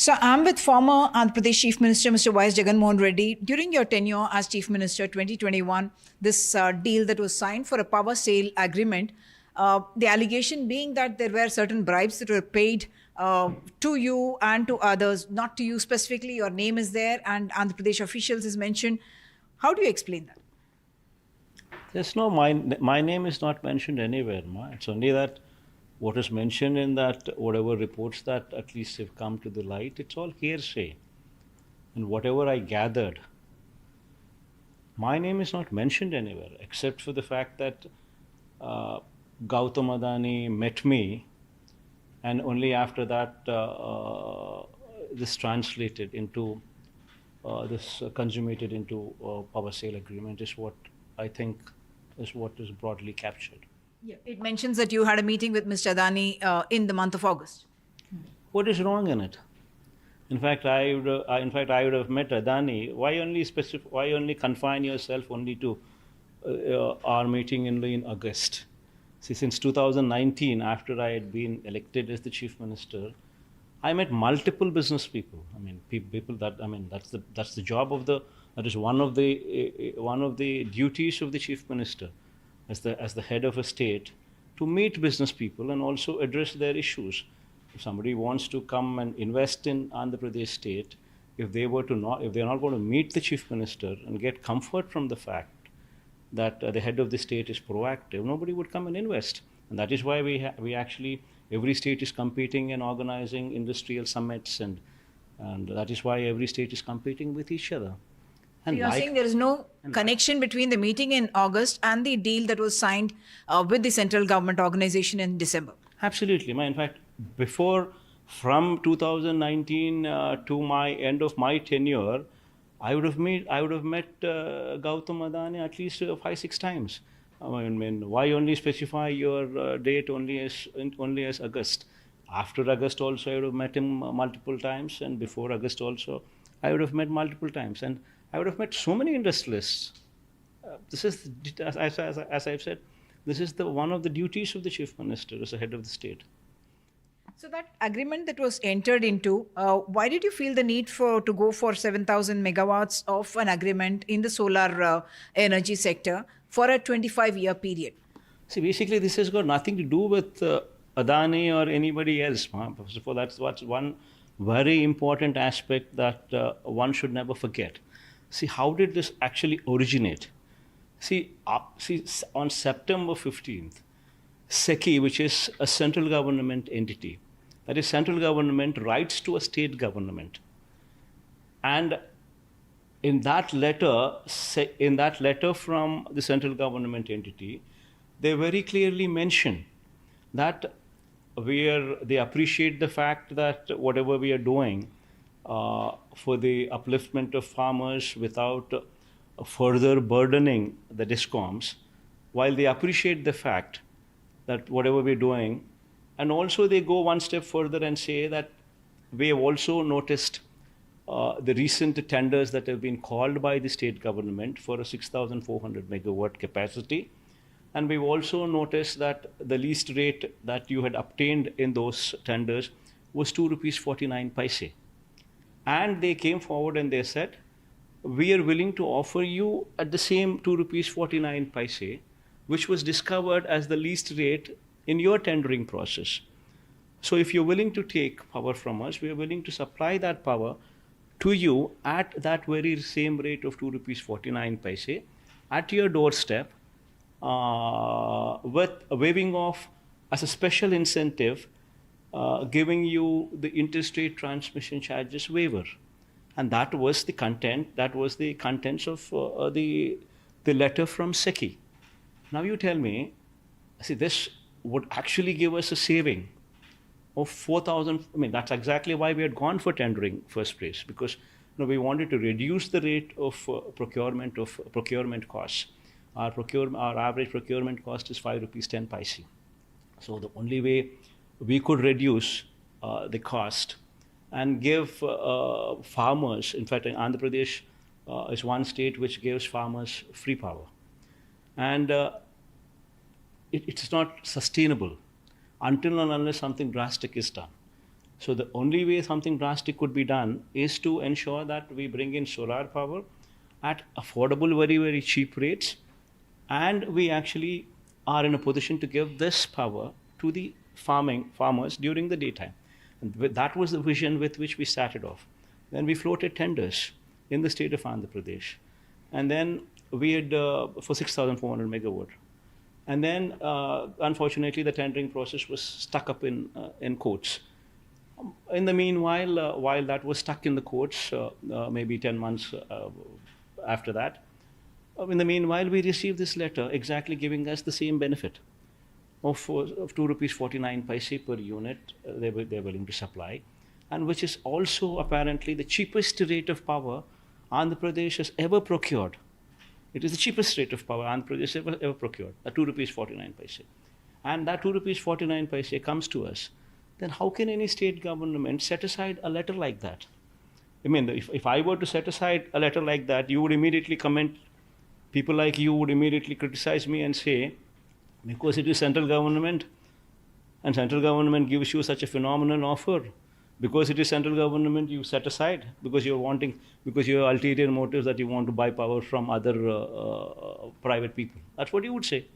So I'm with former Andhra Pradesh Chief Minister, Mr. Jagan Reddy. During your tenure as Chief Minister, 2021, this deal that was signed for a power sale agreement, the allegation being that there were certain bribes that were paid to you and to others, not to you specifically. Your name is there, and Andhra Pradesh officials is mentioned. How do you explain that? There's no, my name is not mentioned anywhere. It's only that what is mentioned in that, whatever reports that at least have come to the light, it's all hearsay. And whatever I gathered, my name is not mentioned anywhere, except for the fact that Gautam Adani met me, and only after that this translated into, consummated into power sale agreement is what I think is what is broadly captured. Yeah. It mentions that you had a meeting with Mr. Adani in the month of August. What is wrong in it? In fact, I would have met Adani. Why only confine yourself only to our meeting in August? See, since 2019, after I had been elected as the chief minister, I met multiple business people. I mean, people that that's the job of that is one of the duties of the chief minister, as the head of a state, to meet business people and also address their issues. If somebody wants to come and invest in Andhra Pradesh state, if they're not going to meet the chief minister and get comfort from the fact that the head of the state is proactive, nobody would come and invest. And that is why we actually, every state is competing and organizing industrial summits, and that is why every state is competing with each other. And so you're saying there is no connection between the meeting in August and the deal that was signed with the central government organization in December? Absolutely. In fact, from 2019 to my end of my tenure, I would have met Gautam Adani at least 5-6 times. I mean, why only specify your date only as August? After August also, I would have met him multiple times, and before August also, I would have met multiple times, and I would have met so many industrialists. This is, as I've said, this is one of the duties of the chief minister as the head of the state. So that agreement that was entered into, why did you feel the need to go for 7,000 megawatts of an agreement in the solar energy sector for a 25-year period? See, basically, this has got nothing to do with Adani or anybody else. First of all, that's one very important aspect that one should never forget. See, how did this actually originate? See, on September 15th, SECI, which is a central government entity, that is, central government writes to a state government, and in that letter from the central government entity, they very clearly mention that they appreciate the fact that whatever we are doing for the upliftment of farmers without further burdening the DISCOMs, while they appreciate the fact that whatever we're doing, and also they go one step further and say that we have also noticed the recent tenders that have been called by the state government for a 6,400 megawatt capacity. And we've also noticed that the least rate that you had obtained in those tenders was 2 rupees 49 paise. And they came forward and they said, we are willing to offer you at the same 2 rupees 49 paise, which was discovered as the least rate in your tendering process. So if you're willing to take power from us, we are willing to supply that power to you at that very same rate of 2 rupees 49 paise at your doorstep, with waiving off as a special incentive, giving you the interstate transmission charges waiver. And that was the contents of the letter from SECI. Now you tell me, see, this would actually give us a saving of 4,000. I mean, that's exactly why we had gone for tendering first place, because we wanted to reduce the rate of procurement costs. Our average procurement cost is 5 rupees 10 paise. So the only way we could reduce the cost and give farmers, in fact, Andhra Pradesh is one state which gives farmers free power. And it's not sustainable until and unless something drastic is done. So the only way something drastic could be done is to ensure that we bring in solar power at affordable, very, very cheap rates, and we actually are in a position to give this power to the farmers during the daytime. And that was the vision with which we started off. Then we floated tenders in the state of Andhra Pradesh. And then we had for 6,400 megawatt. And then, unfortunately, the tendering process was stuck up in courts. In the meanwhile, while that was stuck in the courts, maybe 10 months after that, in the meanwhile, we received this letter exactly giving us the same benefit of 2 rupees 49 paise per unit they're willing to supply, and which is also apparently the cheapest rate of power Andhra Pradesh has ever procured. It is the cheapest rate of power Andhra Pradesh ever procured, at 2 rupees 49 paise. And that 2 rupees 49 paise comes to us. Then how can any state government set aside a letter like that? I mean, if I were to set aside a letter like that, you would immediately comment, people like you would immediately criticize me and say, because it is central government, and central government gives you such a phenomenal offer, because it is central government, you set aside, because you have ulterior motives that you want to buy power from other private people. That's what you would say.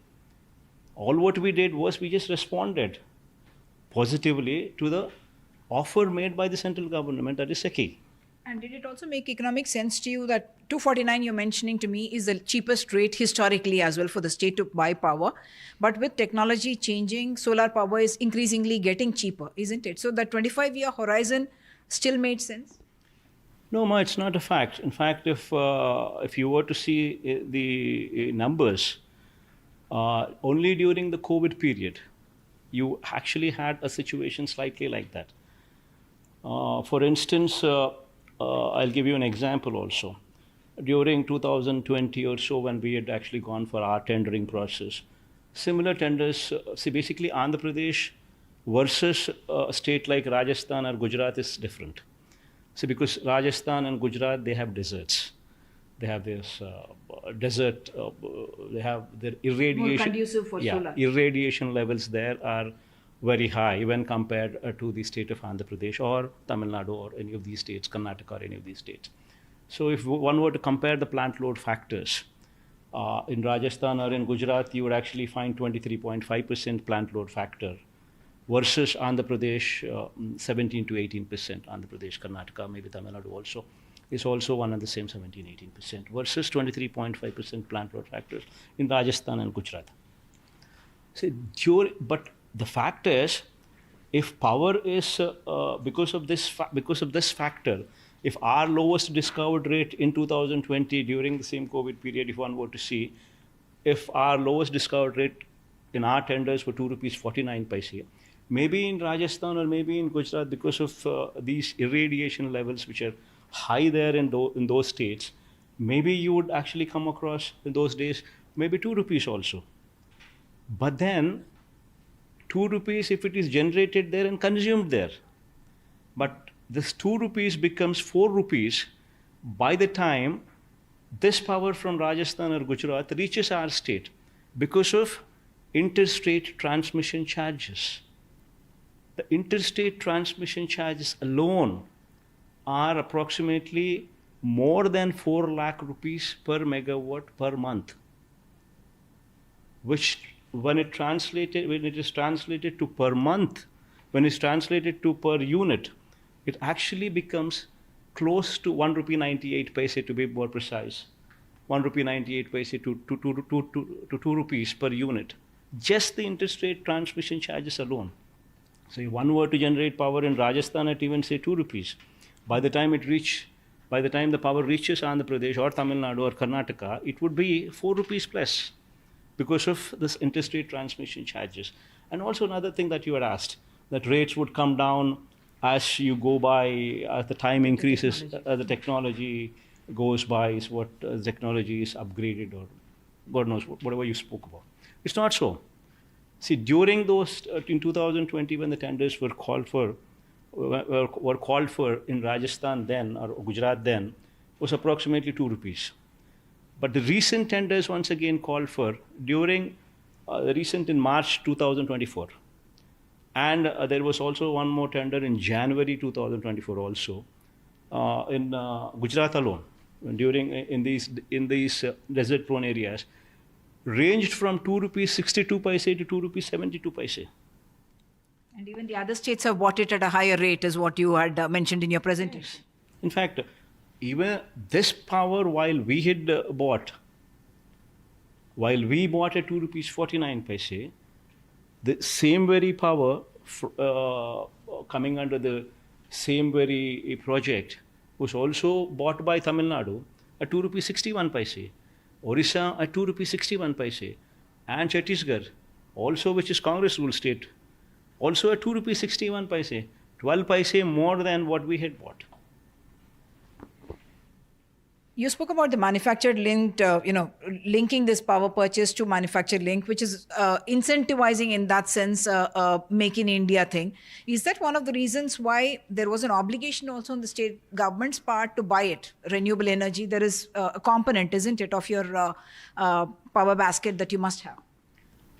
All what we did was we just responded positively to the offer made by the central government, that is SECI. And did it also make economic sense to you that 249 you're mentioning to me is the cheapest rate historically as well for the state to buy power? But with technology changing, solar power is increasingly getting cheaper, isn't it? So that 25-year horizon still made sense? No, Ma, it's not a fact. In fact, if you were to see the numbers, only during the COVID period, you actually had a situation slightly like that. For instance, I'll give you an example also. During 2020 or so, when we had actually gone for our tendering process, similar tenders, see, basically Andhra Pradesh versus a state like Rajasthan or Gujarat is different. See, because Rajasthan and Gujarat, they have deserts. They have this desert, they have their irradiation. More conducive for solar. Irradiation levels there are very high when compared to the state of Andhra Pradesh or Tamil Nadu or any of these states, Karnataka or any of these states. So if one were to compare the plant load factors, in Rajasthan or in Gujarat, you would actually find 23.5% plant load factor versus Andhra Pradesh, 17 to 18%. Andhra Pradesh, Karnataka, maybe Tamil Nadu also is also one and the same 17-18% versus 23.5% plant load factors in Rajasthan and Gujarat. So, but the fact is, if power is because of this factor, if our lowest discovered rate in 2020 during the same COVID period, if one were to see, if our lowest discovered rate in our tenders were 2 rupees 49 paise, maybe in Rajasthan or maybe in Gujarat, because of these irradiation levels which are high there in those states, maybe you would actually come across in those days maybe 2 rupees also. But then 2 rupees if it is generated there and consumed there. But this 2 rupees becomes 4 rupees by the time this power from Rajasthan or Gujarat reaches our state because of interstate transmission charges. The interstate transmission charges alone are approximately more than 4 lakh rupees per megawatt per month, which when it is translated to per month, when it's translated to per unit, it actually becomes close to 1 rupee 98 paise to be more precise. 1 rupee 98 paise to 2 rupees per unit. Just the interstate transmission charges alone. So if one were to generate power in Rajasthan at even say 2 rupees, by the time the power reaches Andhra Pradesh or Tamil Nadu or Karnataka, it would be 4 rupees plus because of this interstate transmission charges. And also another thing that you had asked, that rates would come down as you go by, as the time increases, as the technology goes by, is what technology is upgraded or God knows, whatever you spoke about. It's not so. See, during those, in 2020 when the tenders were called for in Rajasthan then or Gujarat then, was approximately 2 rupees. But the recent tenders once again called for during the recent in March 2024. And there was also one more tender in January 2024 also in Gujarat alone during in these desert prone areas ranged from 2 rupees 62 paise to 2 rupees 72 paise. And even the other states have bought it at a higher rate, is what you had mentioned in your presentation. Yes. In fact, even this power, while we had bought at 2 rupees 49 paise, the same very power coming under the same very project was also bought by Tamil Nadu at 2 rupees 61 paise, Orissa at 2 rupees 61 paise, and Chhattisgarh, also which is Congress ruled state, also at 2 rupees 61 paise, 12 paise more than what we had bought. You spoke about the manufactured linked, linking this power purchase to manufactured link, which is incentivizing in that sense, make in India thing. Is that one of the reasons why there was an obligation also on the state government's part to buy it, renewable energy? There is a component, isn't it, of your power basket that you must have?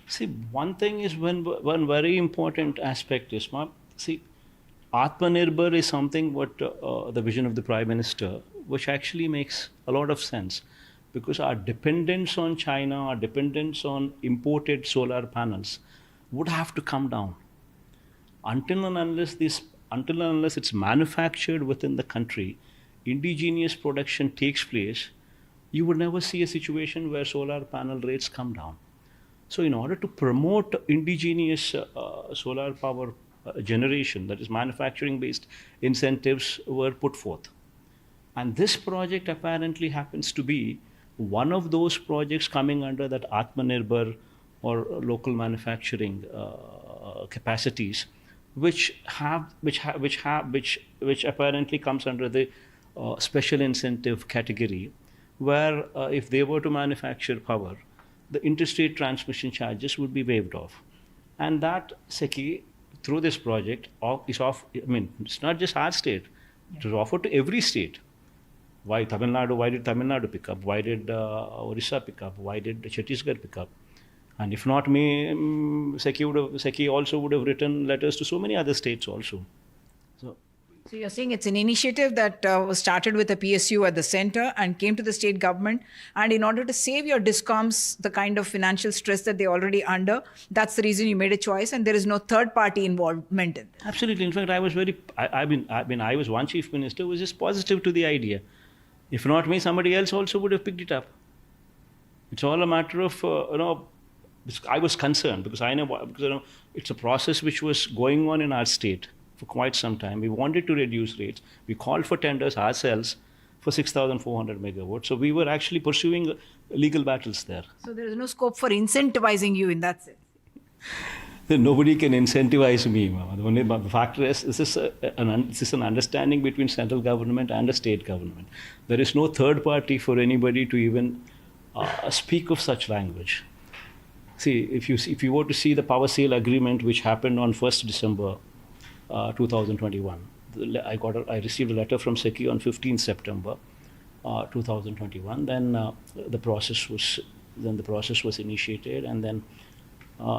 See, one thing is one very important aspect is, Atmanirbhar is something what the vision of the Prime Minister, which actually makes a lot of sense, because our dependence on China, our dependence on imported solar panels would have to come down. Until and unless it's manufactured within the country, indigenous production takes place, you would never see a situation where solar panel rates come down. So in order to promote indigenous solar power generation, that is manufacturing based incentives were put forth. And this project apparently happens to be one of those projects coming under that Atmanirbhar or local manufacturing capacities, which apparently comes under the special incentive category, where if they were to manufacture power, the interstate transmission charges would be waived off. And that SECI, through this project, is off. I mean, it's not just our state; it was offered to every state. Why Tamil Nadu? Why did Tamil Nadu pick up? Why did Orissa pick up? Why did Chhattisgarh pick up? And if not me, SECI also would have written letters to so many other states also. So you're saying it's an initiative that was started with a PSU at the center and came to the state government, and in order to save your discoms the kind of financial stress that they're already under, that's the reason you made a choice, and there is no third party involvement in this. Absolutely. In fact, I was I was one chief minister who was just positive to the idea. If not me, somebody else also would have picked it up. It's all a matter of I was concerned because it's a process which was going on in our state for quite some time. We wanted to reduce rates. We called for tenders ourselves for 6,400 megawatts. So we were actually pursuing legal battles there. So there is no scope for incentivizing you in that sense. Nobody can incentivize me. The only factor is this is an understanding between central government and the state government. There is no third party for anybody to even speak of such language. See, if you were to see the power sale agreement which happened on 1st December 2021, I received a letter from SECI on 15th September 2021. Then the process was initiated, and then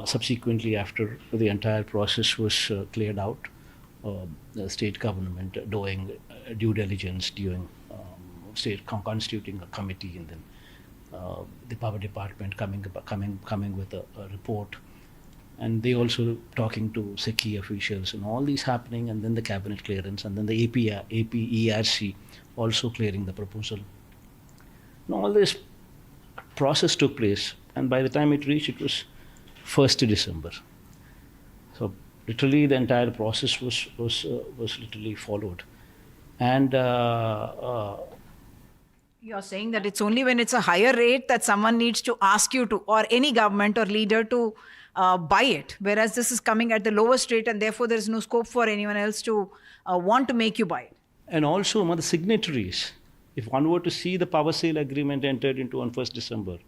subsequently, after the entire process was cleared out, the state government doing due diligence, constituting a committee, and then the power department coming with a report, and they also talking to SECI officials, and all these happening, and then the cabinet clearance, and then the AP ERC also clearing the proposal. And all this process took place, and by the time it reached, it was 1st December. So literally the entire process was literally followed. And you're saying that it's only when it's a higher rate that someone needs to ask you to, or any government or leader to buy it, whereas this is coming at the lowest rate, and therefore there is no scope for anyone else to want to make you buy it. And also among the signatories, if one were to see the power sale agreement entered into on 1st December,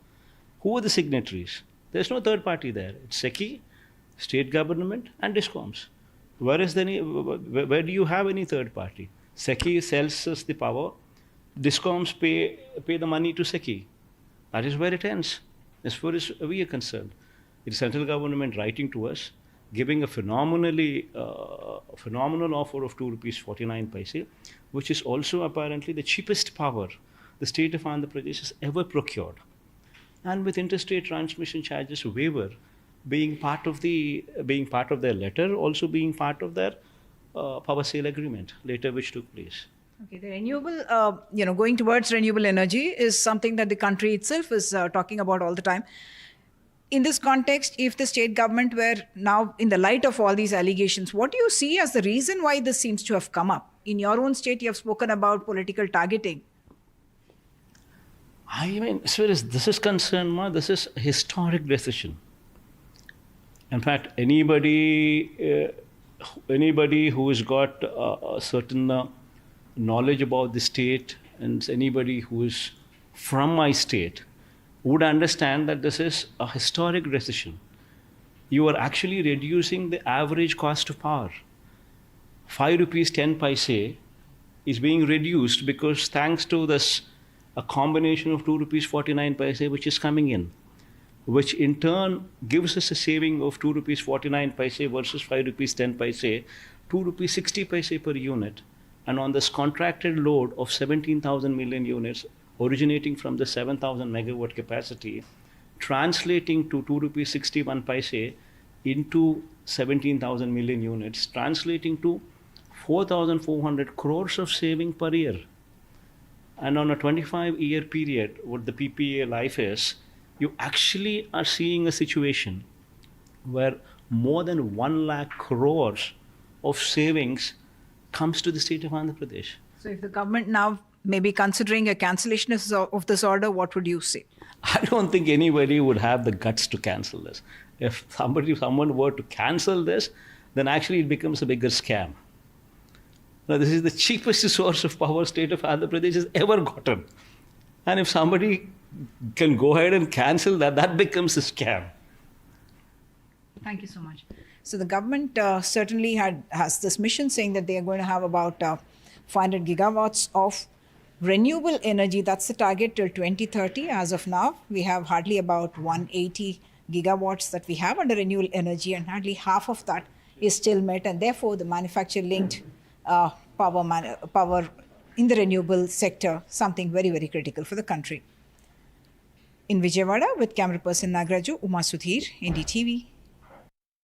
who were the signatories? There's no third party there. It's SECI, state government, and DISCOMs. Where do you have any third party? SECI sells us the power. DISCOMs pay the money to SECI. That is where it ends, as far as we are concerned. It's central government writing to us, giving a phenomenal offer of 2 rupees 49 paise, which is also apparently the cheapest power the state of Andhra Pradesh has ever procured. And with interstate transmission charges waiver being part of their letter, also being part of their power sale agreement later, which took place. Okay, the renewable, going towards renewable energy is something that the country itself is talking about all the time. In this context, if the state government were now in the light of all these allegations, what do you see as the reason why this seems to have come up? In your own state, you have spoken about political targeting. I mean, as far as this is concerned, Ma, this is a historic decision. In fact, anybody who has got a certain knowledge about the state, and anybody who is from my state, would understand that this is a historic decision. You are actually reducing the average cost of power. 5 rupees 10 paise is being reduced because thanks to this, a combination of 2 rupees 49 paise which is coming in, which in turn gives us a saving of 2 rupees 49 paise versus 5 rupees 10 paise, 2 rupees 60 paise per unit. And on this contracted load of 17,000 million units originating from the 7,000 megawatt capacity, translating to 2 rupees 61 paise into 17,000 million units, translating to 4,400 crores of saving per year. And on a 25-year period, what the PPA life is, you actually are seeing a situation where more than 1 lakh crores of savings comes to the state of Andhra Pradesh. So if the government now may be considering a cancellation of this order, what would you say? I don't think anybody would have the guts to cancel this. If someone were to cancel this, then actually it becomes a bigger scam. Now, this is the cheapest source of power state of Andhra Pradesh has ever gotten. And if somebody can go ahead and cancel that, that becomes a scam. Thank you so much. So the government certainly has this mission saying that they are going to have about 500 gigawatts of renewable energy. That's the target till 2030. As of now, we have hardly about 180 gigawatts that we have under renewable energy, and hardly half of that is still met. And therefore, the manufacture-linked power in the renewable sector, something very, very critical for the country. In Vijayawada, with camera person Nagraju, Uma Sudhir, NDTV.